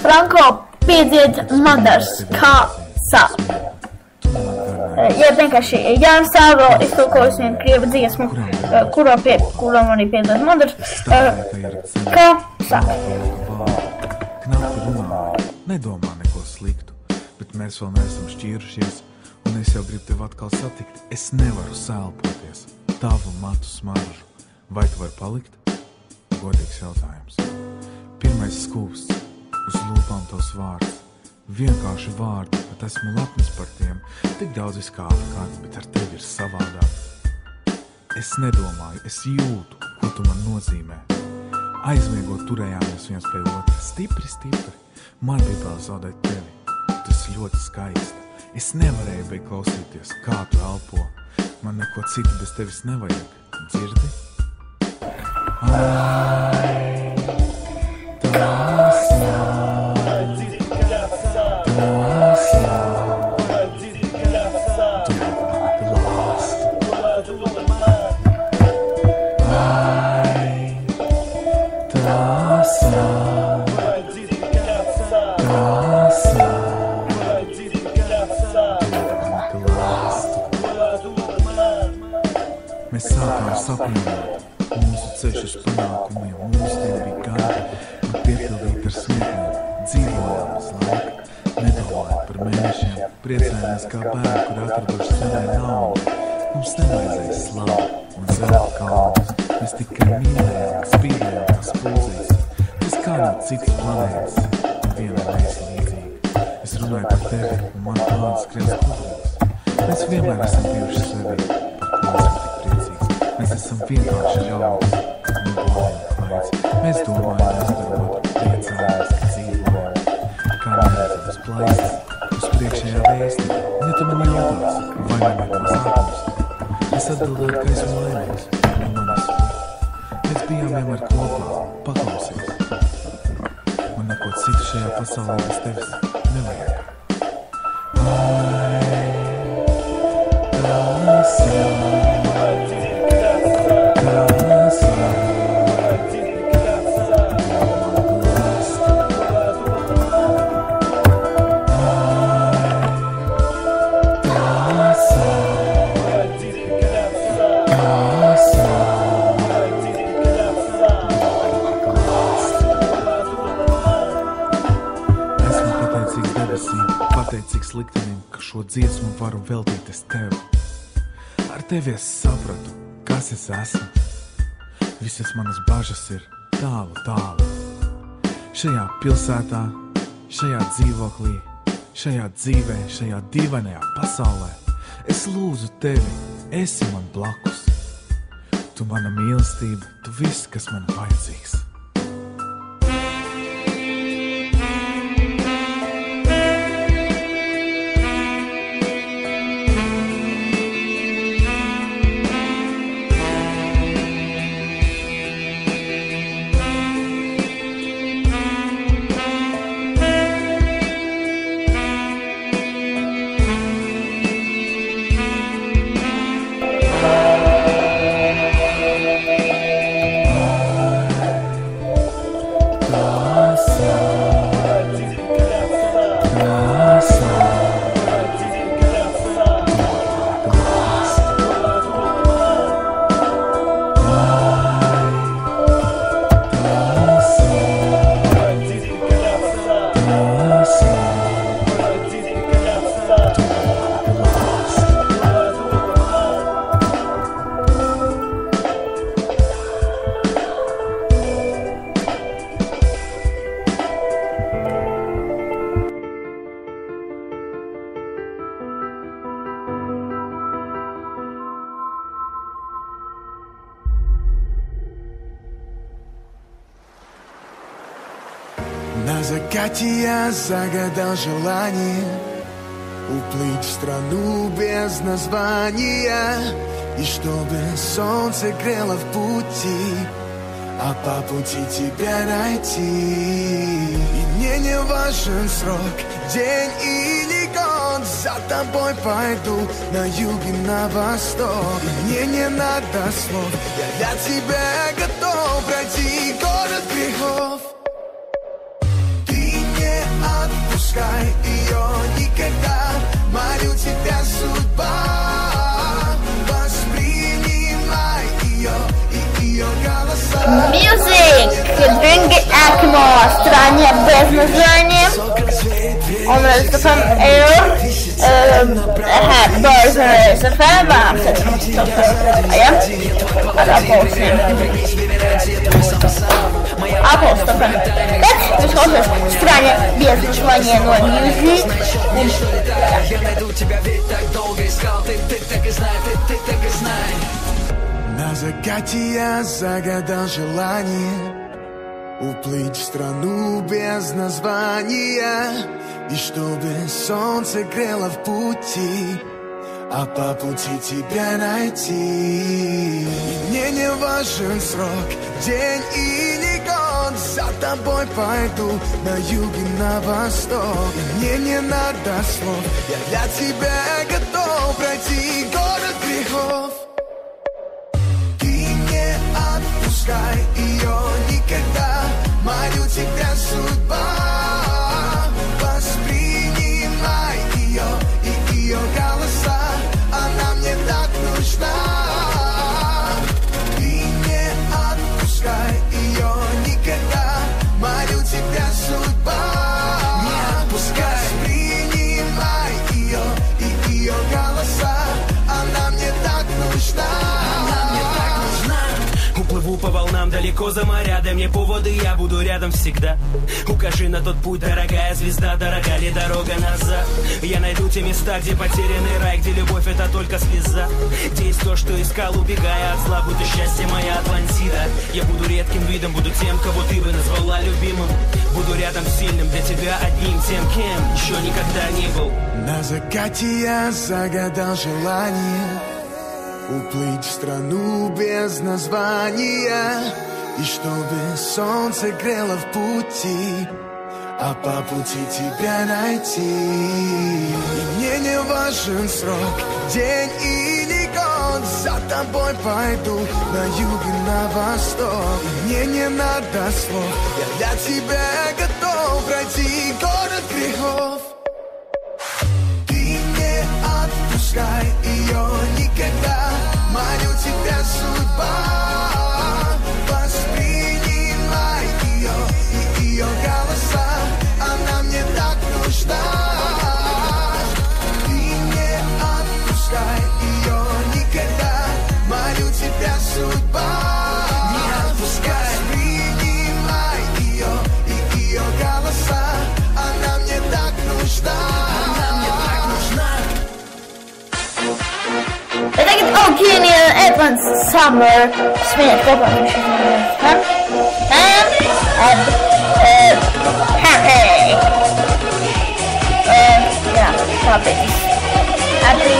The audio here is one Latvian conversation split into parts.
Franko piedzied Madars, kā sāp. Ja vienkārši Jānis Sāro iztulkojas vienu krievu dziesmu, kuram arī piedod Madars, kā sāp. Knapi runā, nedomā neko sliktu, bet mēs vēl neesam šķīrušies, un es jau gribu tevi atkal satikt. Es nevaru sēlpoties tavu matu smaržu. Vai tu vari palikt? Godīgs jautājums. Pirmais skūpsts, uz lūpām tavs vārds. Vienkārši vārdi, bet esmu lepnis par tiem. Tik daudz viskāda kāds, bet ar tevi ir savādāk. Es nedomāju, es jūtu, ko tu man nozīmē. Aizmiegot turējāmies viens pie otra. Stipri, stipri. Man bija vēl zaudēt tevi. Tu esi ļoti skaista. Es nevarēju beigt klausīties, kā tu elpo. Man neko citu bez tevis nevajag. Dzirdi? Mēs sākām sapņot, mūsu ceļš uz panākumiem, mūsu diena bija gara un piepildīta ar smiekliem. Dzīvojām uz laika, nedomājot par mēnešiem, priecājāmies kā bērni, kur atraduši senai naudu. Mums nevajadzēja slavu un zelta kalnus, mēs tikai mīlējām, spīdējām kā spuldzīs. Tas kā no citas planētas, un vienai mēs līdzīgi. Es runāju par tevi, un man plāns skrien skudrīs. Mēs vienmēr esam bijuši sevi, par ko esam tik priecīgs. Mēs esam vienkārši ļaudis, nedomājam klaids. Mēs domājam, izdarot, priecājamies, ka dzīvojam. Kā neredzam uz plaisas, uz priekšējā vēsti. Un ja tu man jautās, vai man ir tos ārpus, es atbildēju, ka esmu laimīgs, un manis spēr. Mēs bijām vienmēr kopā, paklausies. Man neko citu šajā pasaulē bez tevis nevajag. Pateicīgs liktenim, ka šo dziesmu varu veltīt es tev. Ar tevi es sapratu, kas es esmu. Visas manas bažas ir tālu, tālu. Šajā pilsētā, šajā dzīvoklī, šajā dzīvē, šajā dīvainajā pasaulē. Es lūdzu tevi, esi man blakus. Tu mana mīlestība, tu viss, kas man vajadzīgs. На закате я загадал желание уплыть в страну без названия, и чтобы солнце грело в пути, а по пути тебя найти. И мне не важен срок, день или год, за тобой пойду на юг и на восток. И мне не надо слов, я для тебя готов пройти город грехов. Ты не отпускай ее никогда. Молю тебя, судьба, воспринимай ее и ее голоса. Music, Drink Acmo, стране без названия. Он Ростов Air, Boys FM, Апострофом. Так, ты слушаешь в стране без названия, но Music. Я найду тебя, ведь так долго искал. Ты так и знай, ты так и знай. На закате я загадал желание уплыть в страну без названия, и чтобы солнце грело в пути, а по пути тебя найти. И мне не важен срок, день или год, за тобой пойду на юг и на восток. И мне не надо слов, я для тебя готов пройти город грехов. Отпускай ее никогда, молю тебя, судьба, воспринимай ее и ее голоса, она мне так нужна. И не отпускай ее никогда, молю тебя, судьба, не отпускай, воспринимай ее и ее голоса, она мне так нужна. Уплыву по волнам далеко за моря, дай мне поводы, я буду рядом всегда. Укажи на тот путь, дорогая звезда, дорога ли дорога назад. Я найду те места, где потерянный рай, где любовь это только слеза, где есть то, что искал, убегая от зла, будто счастье моя Атлантида. Я буду редким видом, буду тем, кого ты бы назвала любимым. Буду рядом сильным, для тебя одним, тем, кем еще никогда не был. На закате я загадал желание уплыть в страну без названия, и чтобы солнце грело в пути, а по пути тебя найти. И мне не важен срок, день или год, за тобой пойду на юг и на восток. И мне не надо слов, я для тебя готов пройти город грехов. Отпускай ее никогда, молю тебя, судьба, воспринимай ее и ее голоса, она мне так нужна. И не отпускай ее никогда, молю тебя, судьба, не отпускай, воспринимай ее и ее голоса, она мне так нужна. Kenyan Advance Summer Smith and happy. Yeah, probably happy.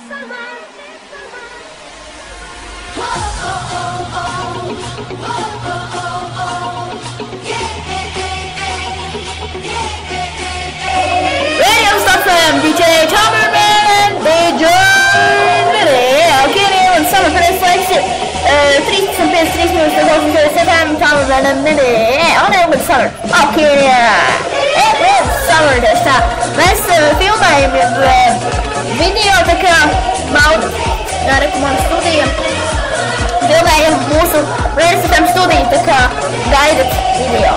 Radio Stop from DJ Tomerman, DJ Kenny and Summer for this selection. 3 some bits, 3 minutes for watching to the second Tomerman and minute. On it with Summer. Kenny. It's Summer this time. Let's filmējumu video tā kā baudu. Rekomendāju studiju. Filmējam mūsu Rēdisafēm studiju, tā kā gaidat video.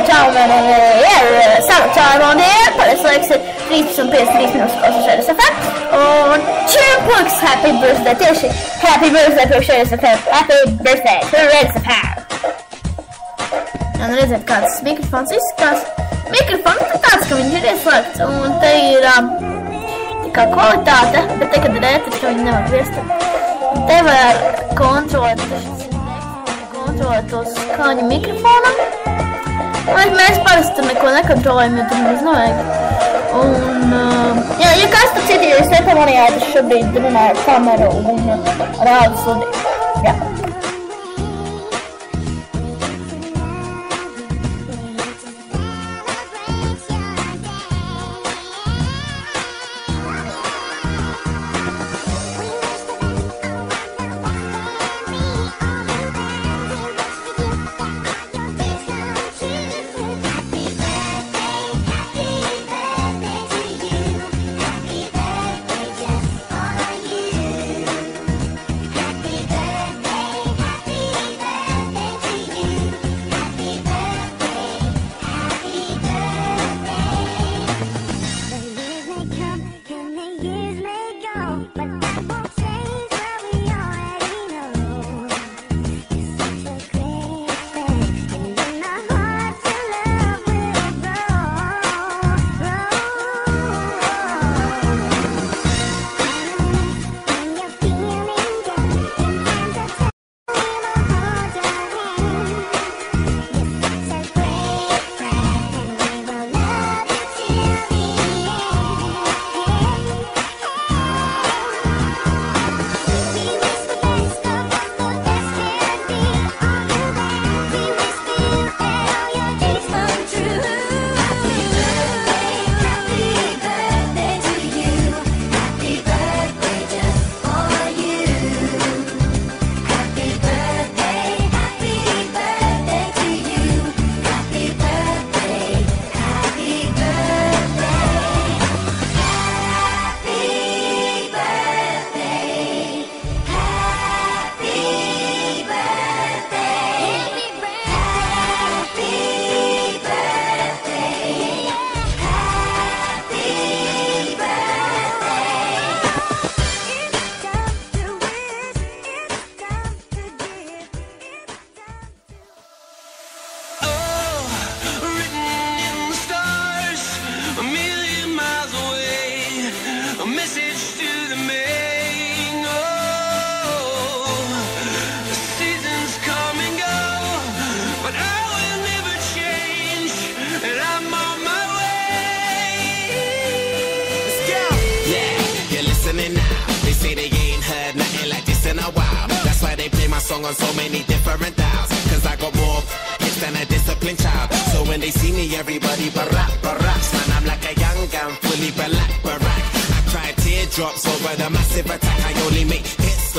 Gentlemen, summertime on air, but it's like 3 some bits, 3 minutes for Rēdisafēm. Un čempuks, happy birthday, tieši happy birthday for Rēdisafēm, happy birthday for Rēdisafēm. Un redziet, kāds mikrofons izskatās. Mikrofons ir tāds, ka viņš ir ieslēgts, un te ir tā kā kvalitāte, bet te, kad ir ēteri, ka viņi nevar griezt. Te var kontrolēt uz skaņu mikrofonam. Mēs parasti neko nekontrolējam, jo tur mums nevajag. Un, ja kas tu citi, ja es nepamanījāt, es šobrīd runāju ar kameru un rādu studiju. Jā. Song on so many different dials, cause I got more hits than a disciplined child. So when they see me, everybody baracks. Man, I'm like a young gun, fully barack. I cry teardrops over the massive attack. I only make hits